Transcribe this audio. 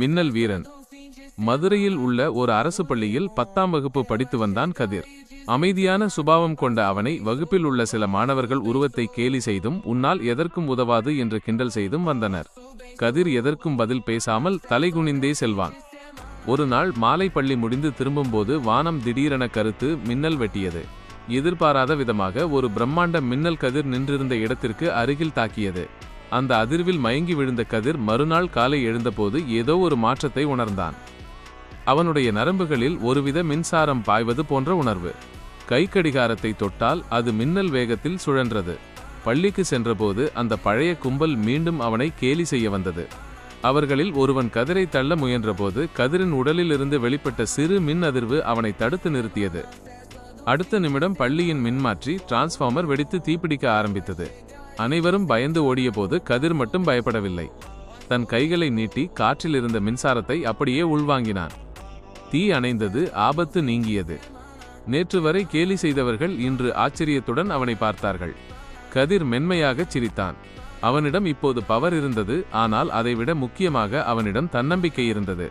மின்னல் வீரன். மதுரையில் உள்ள ஒரு அரசு பள்ளியில் 10ஆம் வகுப்பு படித்து வந்தான் கதிர். அமைதியான சுபாவம் கொண்ட அவனை வகுப்பில் உள்ள சில மாணவர்கள் உருவத்தை கேலி செய்தும் உன்னால் எதற்கும் உதவாது என்று கிண்டல் செய்தும் வந்தனர். கதிர் எதற்கும் பதில் பேசாமல் தலைகுனிந்தே செல்வான். ஒரு நாள் மாலை பள்ளி முடிந்து திரும்பும்போது வானம் திடீரென கருத்து மின்னல் வெட்டியது. எதிர்பாராத விதமாக ஒரு பிரம்மாண்ட மின்னல் கதிர் நின்றிருந்த இடத்திற்கு அருகில் தாக்கியது. அந்த அதிர்வில் மயங்கி விழுந்த கதிர் மறுநாள் காலை எழுந்தபோது ஏதோ ஒரு மாற்றத்தை உணர்ந்தான். அவனுடைய நரம்புகளில் ஒருவித மின்சாரம் பாய்வது போன்ற உணர்வு. கைக்கடிகாரத்தை தொட்டால் அது மின்னல் வேகத்தில் சுழன்றது. பள்ளிக்கு சென்றபோது அந்த பழைய கும்பல் மீண்டும் அவனை கேலி செய்ய வந்தது. அவர்களில் ஒருவன் கதிரை தள்ள முயன்றபோது கதிரின் உடலில் இருந்து வெளிப்பட்ட சிறு மின் அதிர்வு அவனை தடுத்து நிறுத்தியது. அடுத்த நிமிடம் பள்ளியின் மின்மாற்றி டிரான்ஸ்ஃபார்மர் வெடித்து தீப்பிடிக்க ஆரம்பித்தது. அனைவரும் பயந்து ஓடியபோது கதிர் மட்டும் பயப்படவில்லை. தன் கைகளை நீட்டி காற்றில் இருந்த மின்சாரத்தை அப்படியே உள்வாங்கினான். தீ அணைந்தது, ஆபத்து நீங்கியது. நேற்று வரை கேலி செய்தவர்கள் இன்று ஆச்சரியத்துடன் அவனை பார்த்தார்கள். கதிர் மென்மையாகச் சிரித்தான். அவனிடம் இப்போது பவர் இருந்தது, ஆனால் அதைவிட முக்கியமாக அவனிடம் தன்னம்பிக்கை இருந்தது.